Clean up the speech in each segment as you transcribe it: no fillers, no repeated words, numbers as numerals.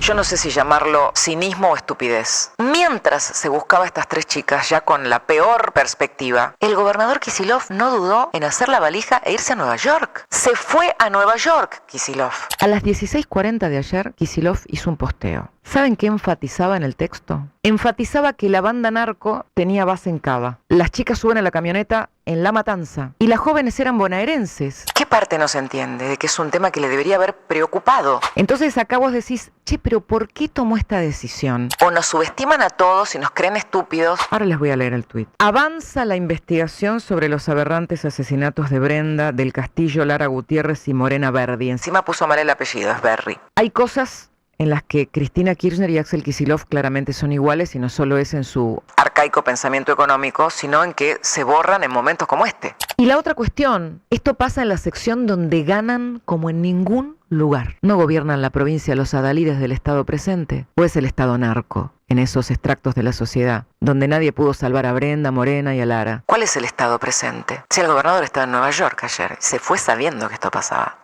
yo no sé si llamarlo cinismo o estupidez. Mientras se buscaba a estas 3 chicas, ya con la peor perspectiva, el gobernador Kicillof no dudó en hacer la valija e irse a Nueva York. Se fue a Nueva York, Kicillof. A las 16:40 de ayer, Kicillof hizo un posteo. ¿Saben qué enfatizaba en el texto? Enfatizaba que la banda narco tenía base en Cava. Las chicas suben a la camioneta en La Matanza y las jóvenes eran bonaerenses. ¿Qué parte no se entiende de que es un tema que le debería haber preocupado? Entonces acá vos decís, che, pero ¿por qué tomó esta decisión? O nos subestiman a todos y nos creen estúpidos. Ahora les voy a leer el tuit. Avanza la investigación sobre los aberrantes asesinatos de Brenda, del Castillo, Lara Gutiérrez y Morena Verdi. Encima puso mal el apellido, es Berry. Hay cosas en las que Cristina Kirchner y Axel Kicillof claramente son iguales, y no solo es en su arcaico pensamiento económico, sino en que se borran en momentos como este. Y la otra cuestión, esto pasa en la sección donde ganan como en ningún lugar. No gobiernan la provincia los adalides del Estado presente, o es el Estado narco, en esos extractos de la sociedad, donde nadie pudo salvar a Brenda, Morena y a Lara. ¿Cuál es el Estado presente? Si el gobernador estaba en Nueva York ayer, se fue sabiendo que esto pasaba.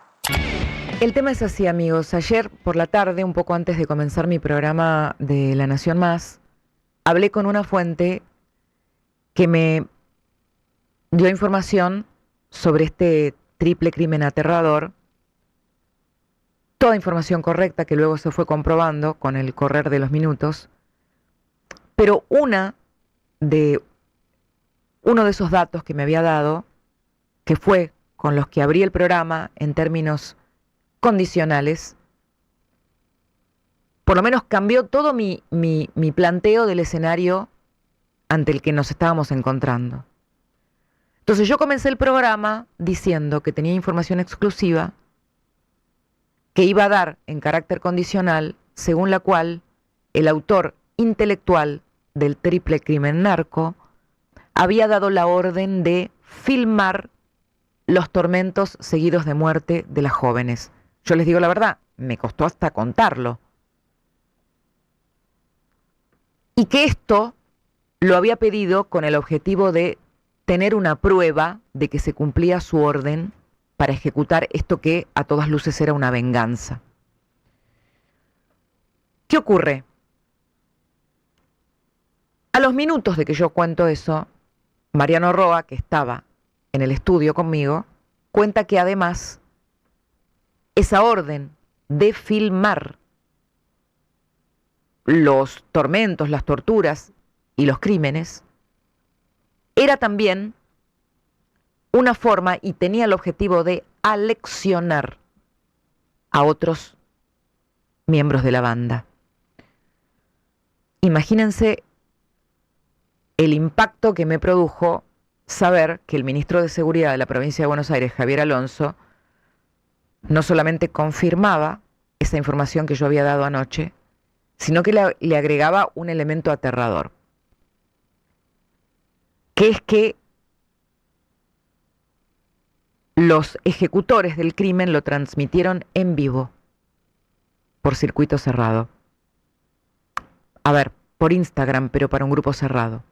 El tema es así, amigos. Ayer por la tarde, un poco antes de comenzar mi programa de La Nación Más, hablé con una fuente que me dio información sobre este triple crimen aterrador. Toda información correcta que luego se fue comprobando con el correr de los minutos. Pero uno de esos datos que me había dado, que fue con los que abrí el programa en términos condicionales, por lo menos cambió todo mi planteo del escenario ante el que nos estábamos encontrando. Entonces yo comencé el programa diciendo que tenía información exclusiva que iba a dar en carácter condicional, según la cual el autor intelectual del triple crimen narco había dado la orden de filmar los tormentos seguidos de muerte de las jóvenes. Yo les digo la verdad, me costó hasta contarlo. Y que esto lo había pedido con el objetivo de tener una prueba de que se cumplía su orden para ejecutar esto que a todas luces era una venganza. ¿Qué ocurre? A los minutos de que yo cuento eso, Mariano Roa, que estaba en el estudio conmigo, cuenta que además esa orden de filmar los tormentos, las torturas y los crímenes era también una forma y tenía el objetivo de aleccionar a otros miembros de la banda. Imagínense el impacto que me produjo saber que el ministro de Seguridad de la provincia de Buenos Aires, Javier Alonso, no solamente confirmaba esa información que yo había dado anoche, sino que le agregaba un elemento aterrador, que es que los ejecutores del crimen lo transmitieron en vivo, por circuito cerrado. A ver, por Instagram, pero para un grupo cerrado.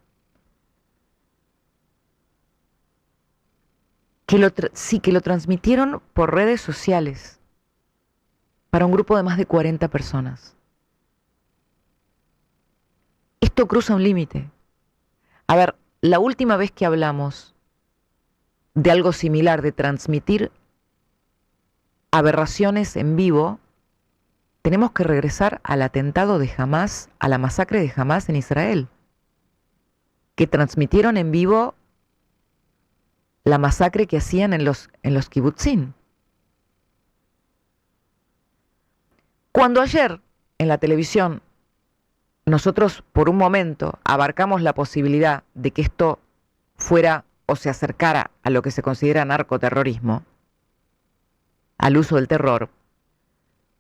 Que lo transmitieron por redes sociales para un grupo de más de 40 personas. Esto cruza un límite. A ver, la última vez que hablamos de algo similar, de transmitir aberraciones en vivo, tenemos que regresar al atentado de Hamás, a la masacre de Hamás en Israel, que transmitieron en vivo la masacre que hacían en los kibutzim. Cuando ayer en la televisión nosotros por un momento abarcamos la posibilidad de que esto fuera o se acercara a lo que se considera narcoterrorismo, al uso del terror,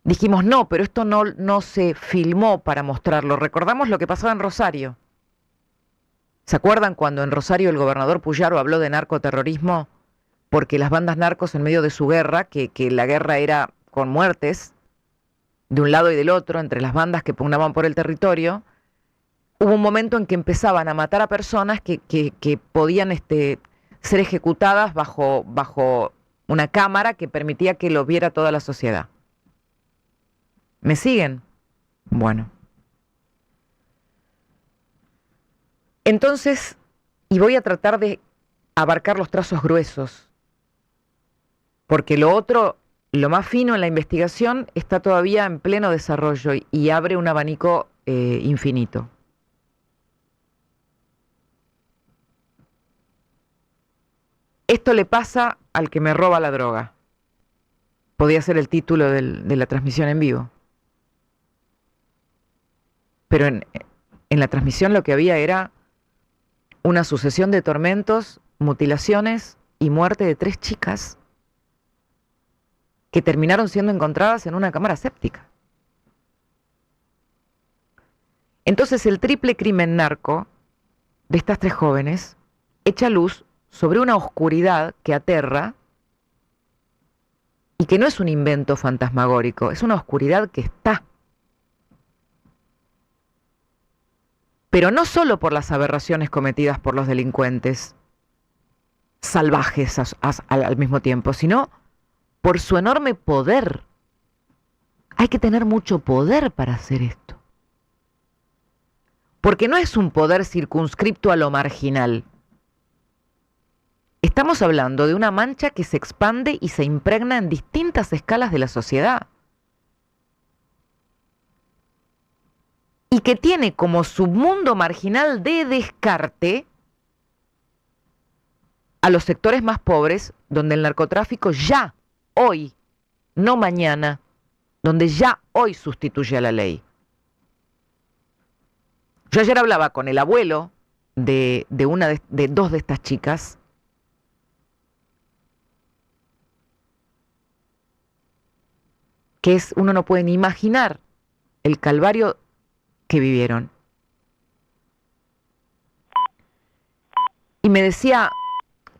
dijimos no, pero esto no se filmó para mostrarlo. Recordamos lo que pasaba en Rosario. ¿Se acuerdan cuando en Rosario el gobernador Puyaro habló de narcoterrorismo? Porque las bandas narcos en medio de su guerra, que la guerra era con muertes de un lado y del otro, entre las bandas que pugnaban por el territorio, hubo un momento en que empezaban a matar a personas que podían ser ejecutadas bajo una cámara que permitía que lo viera toda la sociedad. ¿Me siguen? Bueno. Entonces, y voy a tratar de abarcar los trazos gruesos, porque lo otro, lo más fino en la investigación, está todavía en pleno desarrollo y abre un abanico infinito. Esto le pasa al que me roba la droga. Podía ser el título de la transmisión en vivo. Pero en la transmisión lo que había era una sucesión de tormentos, mutilaciones y muerte de 3 chicas que terminaron siendo encontradas en una cámara séptica. Entonces el triple crimen narco de estas 3 jóvenes echa luz sobre una oscuridad que aterra y que no es un invento fantasmagórico, es una oscuridad que está. Pero no solo por las aberraciones cometidas por los delincuentes, salvajes al mismo tiempo, sino por su enorme poder. Hay que tener mucho poder para hacer esto. Porque no es un poder circunscripto a lo marginal. Estamos hablando de una mancha que se expande y se impregna en distintas escalas de la sociedad. Y que tiene como submundo marginal de descarte a los sectores más pobres, donde el narcotráfico ya hoy, no mañana, donde ya hoy sustituye a la ley. Yo ayer hablaba con el abuelo de 2 de estas chicas, que es, uno no puede ni imaginar el calvario que vivieron. Y me decía,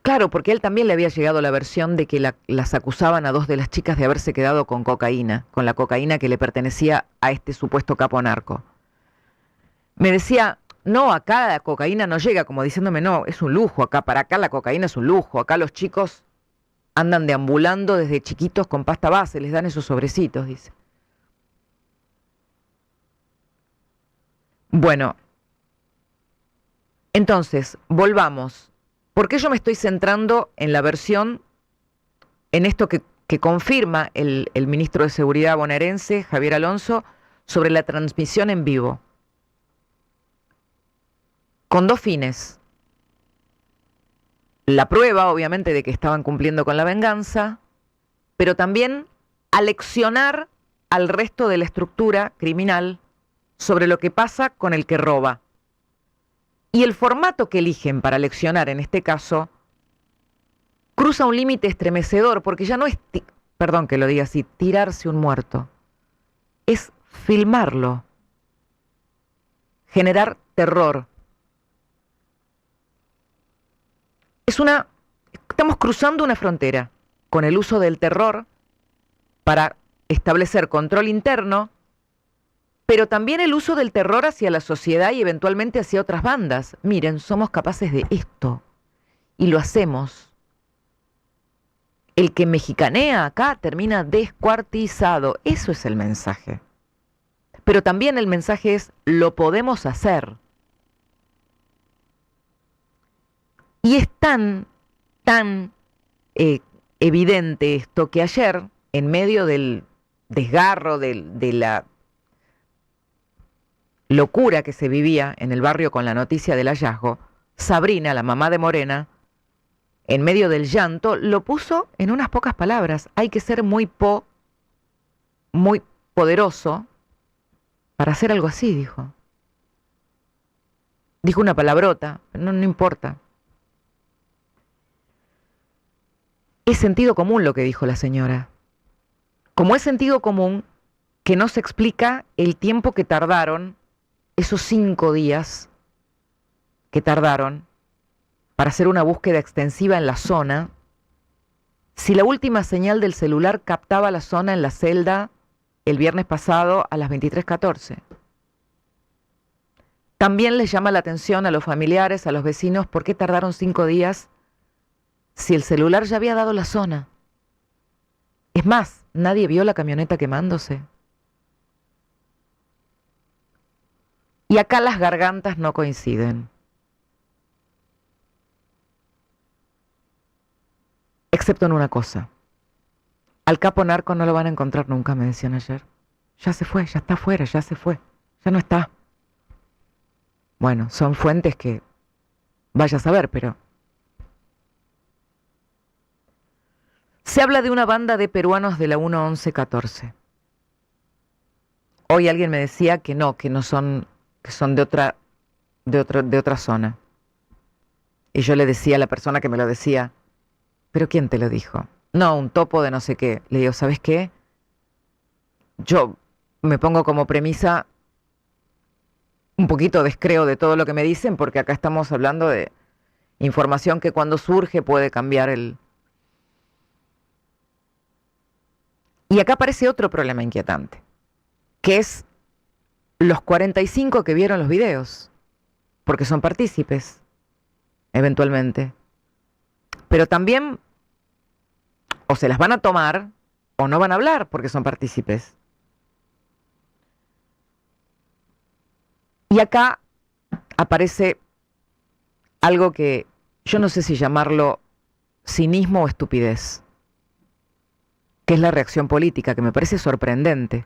claro, porque a él también le había llegado la versión de que las acusaban a 2 de las chicas de haberse quedado con cocaína, con la cocaína que le pertenecía a este supuesto capo narco. Me decía, no, acá la cocaína no llega, como diciéndome, no, es un lujo acá, para acá la cocaína es un lujo, acá los chicos andan deambulando desde chiquitos con pasta base, les dan esos sobrecitos, dice. Bueno, entonces, volvamos. ¿Por qué yo me estoy centrando en la versión, en esto que confirma el ministro de Seguridad bonaerense, Javier Alonso, sobre la transmisión en vivo? Con 2 fines. La prueba, obviamente, de que estaban cumpliendo con la venganza, pero también aleccionar al resto de la estructura criminal sobre lo que pasa con el que roba. Y el formato que eligen para leccionar en este caso cruza un límite estremecedor, porque ya no es, perdón que lo diga así, tirarse un muerto. Es filmarlo, generar terror. Estamos cruzando una frontera con el uso del terror para establecer control interno, pero también el uso del terror hacia la sociedad y eventualmente hacia otras bandas. Miren, somos capaces de esto y lo hacemos. El que mexicanea acá termina descuartizado. Eso es el mensaje. Pero también el mensaje es, lo podemos hacer. Y es tan evidente esto que ayer, en medio del desgarro, de la locura que se vivía en el barrio con la noticia del hallazgo, Sabrina, la mamá de Morena, en medio del llanto, lo puso en unas pocas palabras. Hay que ser muy poderoso para hacer algo así, dijo. Dijo una palabrota, no importa. Es sentido común lo que dijo la señora. Como es sentido común que no se explica el tiempo que tardaron, esos 5 días que tardaron para hacer una búsqueda extensiva en la zona, si la última señal del celular captaba la zona en la celda el viernes pasado a las 23:14. También les llama la atención a los familiares, a los vecinos, por qué tardaron 5 días si el celular ya había dado la zona. Es más, nadie vio la camioneta quemándose. Y acá las gargantas no coinciden. Excepto en una cosa. Al capo narco no lo van a encontrar nunca, me decían ayer. Ya se fue, ya está afuera, ya se fue. Ya no está. Bueno, son fuentes que vaya a saber, pero... Se habla de una banda de peruanos de la 1114. Hoy alguien me decía que no son, que son de otra zona. Y yo le decía a la persona que me lo decía, ¿pero quién te lo dijo? No, un topo de no sé qué. Le digo, ¿sabes qué? Yo me pongo como premisa un poquito descreo de todo lo que me dicen, porque acá estamos hablando de información que cuando surge puede cambiar el... Y acá aparece otro problema inquietante, que es los 45 que vieron los videos, porque son partícipes, eventualmente. Pero también o se las van a tomar o no van a hablar porque son partícipes. Y acá aparece algo que yo no sé si llamarlo cinismo o estupidez, que es la reacción política, que me parece sorprendente.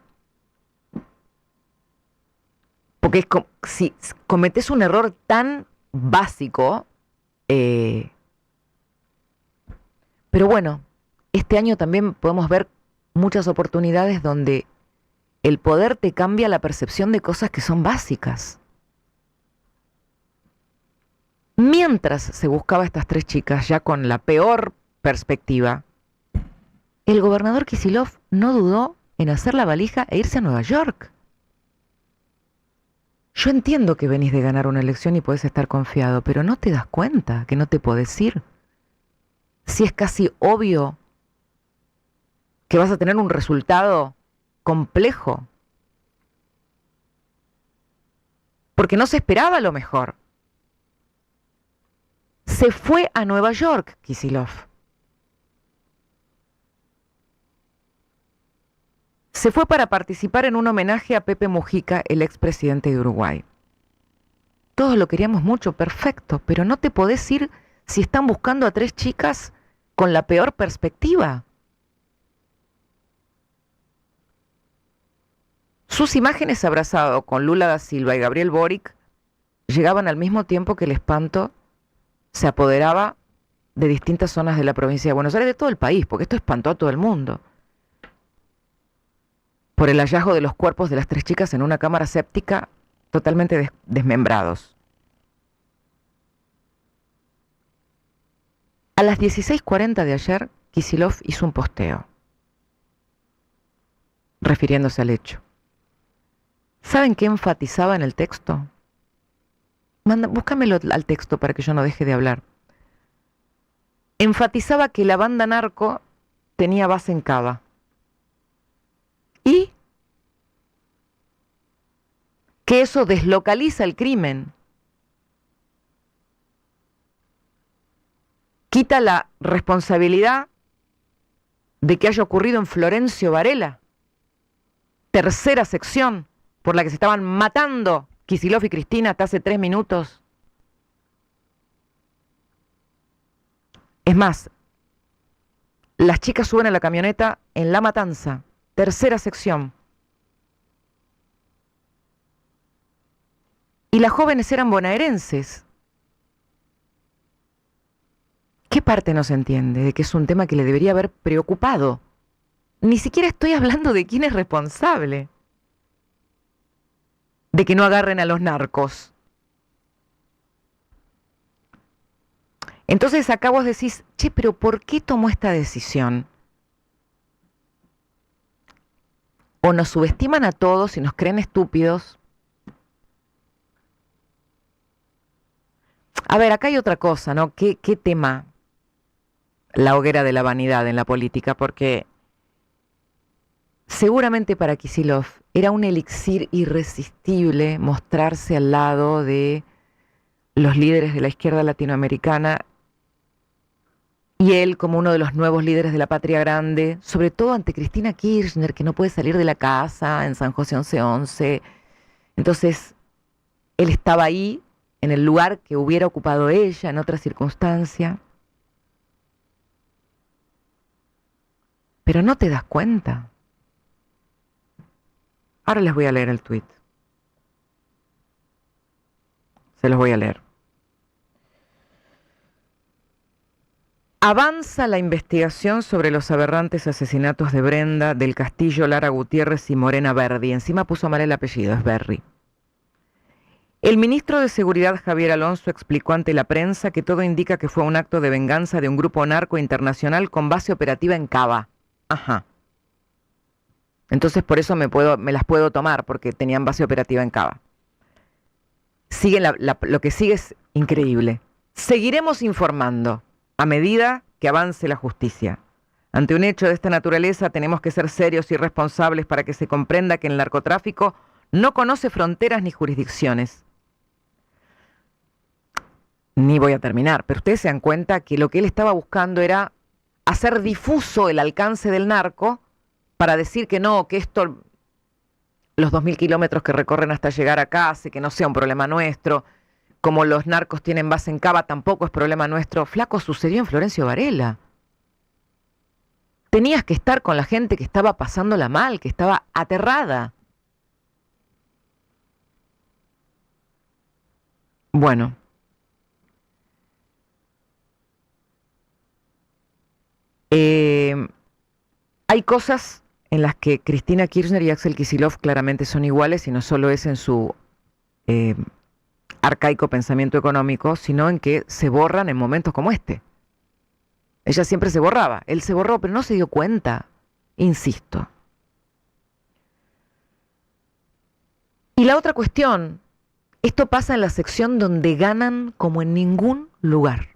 Porque es como, si cometes un error tan básico, pero bueno, este año también podemos ver muchas oportunidades donde el poder te cambia la percepción de cosas que son básicas. Mientras se buscaba a estas tres chicas, ya con la peor perspectiva, el gobernador Kicillof no dudó en hacer la valija e irse a Nueva York. Yo entiendo que venís de ganar una elección y podés estar confiado, pero no te das cuenta que no te podés ir. Si es casi obvio que vas a tener un resultado complejo. Porque no se esperaba lo mejor. Se fue a Nueva York, Kicillof. Se fue para participar en un homenaje a Pepe Mujica, el expresidente de Uruguay. Todos lo queríamos mucho, perfecto, pero no te podés ir si están buscando a tres chicas con la peor perspectiva. Sus imágenes abrazado con Lula da Silva y Gabriel Boric llegaban al mismo tiempo que el espanto se apoderaba de distintas zonas de la provincia de Buenos Aires, de todo el país, porque esto espantó a todo el mundo. Por el hallazgo de los cuerpos de las tres chicas en una cámara séptica totalmente desmembrados. A las 16:40 de ayer, Kicillof hizo un posteo, refiriéndose al hecho. ¿Saben qué enfatizaba en el texto? Búscamelo al texto para que yo no deje de hablar. Enfatizaba que la banda narco tenía base en Cava. Y que eso deslocaliza el crimen. Quita la responsabilidad de que haya ocurrido en Florencio Varela, tercera sección por la que se estaban matando Kicillof y Cristina hasta hace 3 minutos. Es más, las chicas suben a la camioneta en La Matanza, tercera sección. Y las jóvenes eran bonaerenses. ¿Qué parte no se entiende de que es un tema que le debería haber preocupado? Ni siquiera estoy hablando de quién es responsable de que no agarren a los narcos. Entonces acá vos decís, che, pero ¿por qué tomó esta decisión? O nos subestiman a todos y nos creen estúpidos. A ver, acá hay otra cosa, ¿no? ¿Qué tema? La hoguera de la vanidad en la política, porque seguramente para Kicillof era un elixir irresistible mostrarse al lado de los líderes de la izquierda latinoamericana y él como uno de los nuevos líderes de la patria grande, sobre todo ante Cristina Kirchner, que no puede salir de la casa en San José 1111. Entonces, él estaba ahí, en el lugar que hubiera ocupado ella en otra circunstancia. Pero no te das cuenta. Ahora les voy a leer el tuit. Se los voy a leer. Avanza la investigación sobre los aberrantes asesinatos de Brenda, del Castillo, Lara Gutiérrez y Morena Verdi. Encima puso mal el apellido, es Berry. El ministro de Seguridad, Javier Alonso, explicó ante la prensa que todo indica que fue un acto de venganza de un grupo narco internacional con base operativa en Cava. Ajá. Entonces por eso me las puedo tomar, porque tenían base operativa en Cava. Lo que sigue es increíble. Seguiremos informando a medida que avance la justicia. Ante un hecho de esta naturaleza tenemos que ser serios y responsables para que se comprenda que el narcotráfico no conoce fronteras ni jurisdicciones. Ni voy a terminar, pero ustedes se dan cuenta que lo que él estaba buscando era hacer difuso el alcance del narco para decir que no, que esto, los 2.000 kilómetros que recorren hasta llegar acá, hace que no sea un problema nuestro. Como los narcos tienen base en Cava, tampoco es problema nuestro. Flaco, sucedió en Florencio Varela. Tenías que estar con la gente que estaba pasándola mal, que estaba aterrada. Bueno. Hay cosas en las que Cristina Kirchner y Axel Kicillof claramente son iguales, y no solo es en su arcaico pensamiento económico, sino en que se borran en momentos como este. Ella siempre se borraba, él se borró, pero no se dio cuenta, insisto. Y la otra cuestión, esto pasa en la sección donde ganan como en ningún lugar.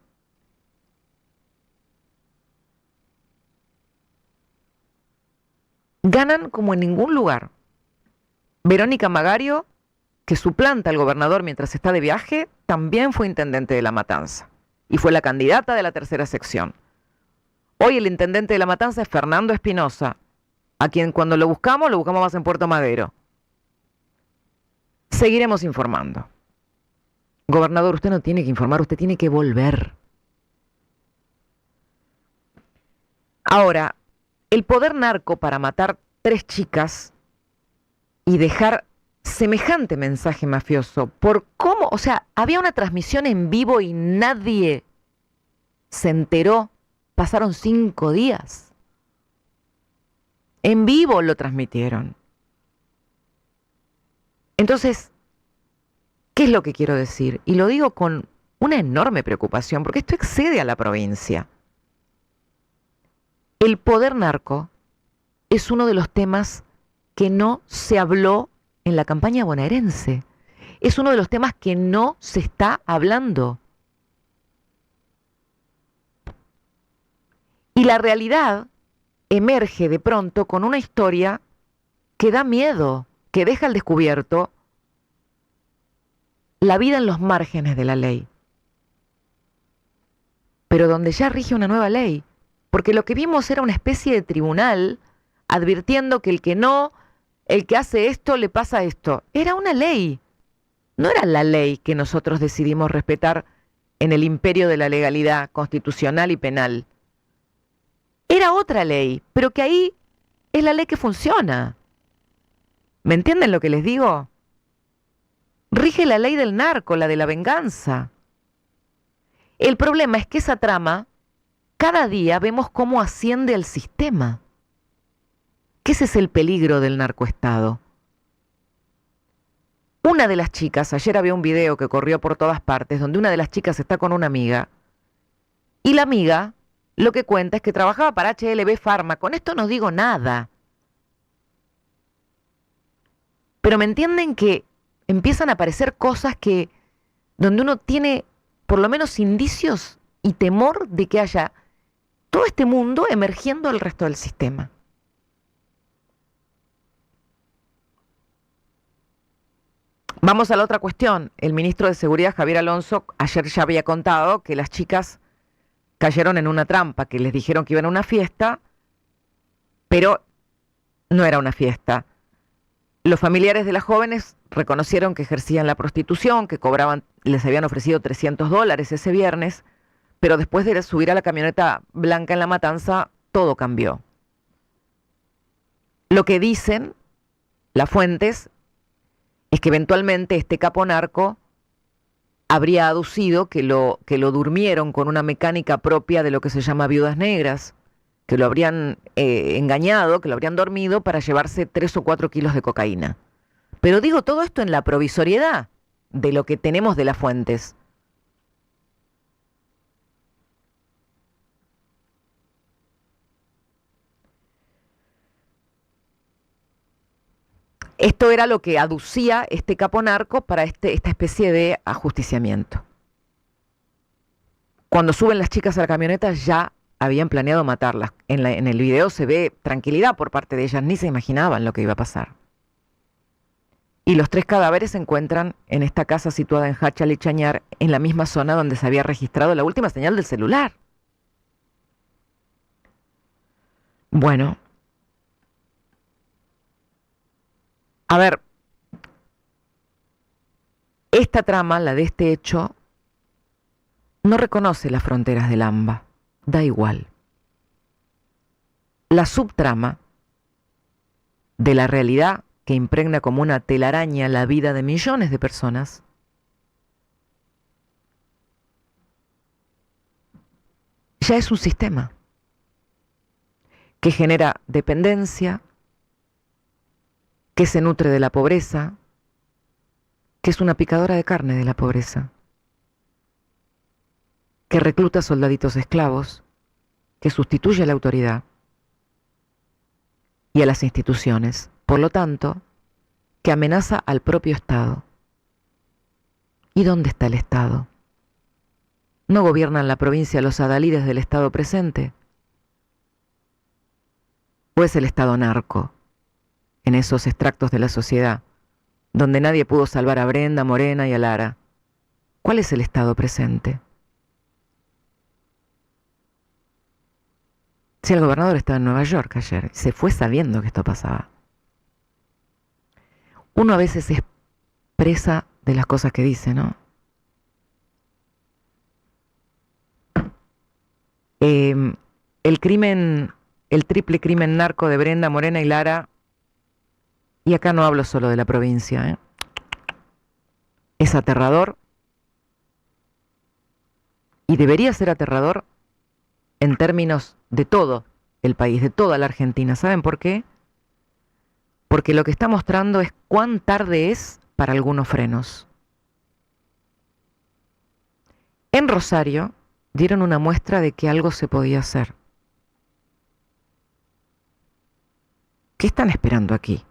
Ganan como en ningún lugar. Verónica Magario, que suplanta al gobernador mientras está de viaje, también fue intendente de La Matanza y fue la candidata de la tercera sección. Hoy el intendente de La Matanza es Fernando Espinosa, a quien cuando lo buscamos más en Puerto Madero. Seguiremos informando. Gobernador, usted no tiene que informar, usted tiene que volver. Ahora, el poder narco para matar 3 chicas y dejar semejante mensaje mafioso, por cómo, o sea, había una transmisión en vivo y nadie se enteró, pasaron 5 días. En vivo lo transmitieron. Entonces, ¿qué es lo que quiero decir? Y lo digo con una enorme preocupación, porque esto excede a la provincia. El poder narco es uno de los temas que no se habló en la campaña bonaerense. Es uno de los temas que no se está hablando. Y la realidad emerge de pronto con una historia que da miedo, que deja al descubierto la vida en los márgenes de la ley. Pero donde ya rige una nueva ley. Porque lo que vimos era una especie de tribunal advirtiendo que el que hace esto le pasa esto. Era una ley. No era la ley que nosotros decidimos respetar en el imperio de la legalidad constitucional y penal. Era otra ley, pero que ahí es la ley que funciona. ¿Me entienden lo que les digo? Rige la ley del narco, la de la venganza. El problema es que esa trama, cada día vemos cómo asciende el sistema. Que ese es el peligro del narcoestado. Una de las chicas, ayer había un video que corrió por todas partes, donde una de las chicas está con una amiga, y la amiga lo que cuenta es que trabajaba para HLB Pharma. Con esto no digo nada. Pero me entienden que empiezan a aparecer cosas donde uno tiene por lo menos indicios y temor de que haya todo este mundo emergiendo del resto del sistema. Vamos a la otra cuestión. El ministro de Seguridad, Javier Alonso, ayer ya había contado que las chicas cayeron en una trampa, que les dijeron que iban a una fiesta, pero no era una fiesta. Los familiares de las jóvenes reconocieron que ejercían la prostitución, que cobraban, les habían ofrecido $300 ese viernes, pero después de subir a la camioneta blanca en La Matanza, todo cambió. Lo que dicen las fuentes es que eventualmente este capo narco habría aducido que lo durmieron con una mecánica propia de lo que se llama viudas negras, que lo habrían engañado, que lo habrían dormido para llevarse 3 o 4 kilos de cocaína. Pero digo todo esto en la provisoriedad de lo que tenemos de las fuentes. Esto era lo que aducía este capo narco para esta especie de ajusticiamiento. Cuando suben las chicas a la camioneta ya habían planeado matarlas. En el video se ve tranquilidad por parte de ellas, ni se imaginaban lo que iba a pasar. Y los 3 cadáveres se encuentran en esta casa situada en Hachal y Chañar, en la misma zona donde se había registrado la última señal del celular. Bueno, a ver, esta trama, la de este hecho, no reconoce las fronteras del AMBA, da igual. La subtrama de la realidad que impregna como una telaraña la vida de millones de personas, ya es un sistema que genera dependencia, que se nutre de la pobreza, que es una picadora de carne de la pobreza, que recluta soldaditos esclavos, que sustituye a la autoridad y a las instituciones, por lo tanto, que amenaza al propio Estado. ¿Y dónde está el Estado? ¿No gobiernan la provincia los adalides del Estado presente? ¿O es el Estado narco, en esos extractos de la sociedad, donde nadie pudo salvar a Brenda, Morena y a Lara? ¿Cuál es el Estado presente? Si el gobernador estaba en Nueva York ayer, se fue sabiendo que esto pasaba. Uno a veces es presa de las cosas que dice, ¿no? El crimen, el triple crimen narco de Brenda, Morena y Lara, y acá no hablo solo de la provincia, es aterrador y debería ser aterrador en términos de todo el país, de toda la Argentina. ¿Saben por qué? Porque lo que está mostrando es cuán tarde es para algunos frenos. En Rosario dieron una muestra de que algo se podía hacer. ¿Qué están esperando aquí?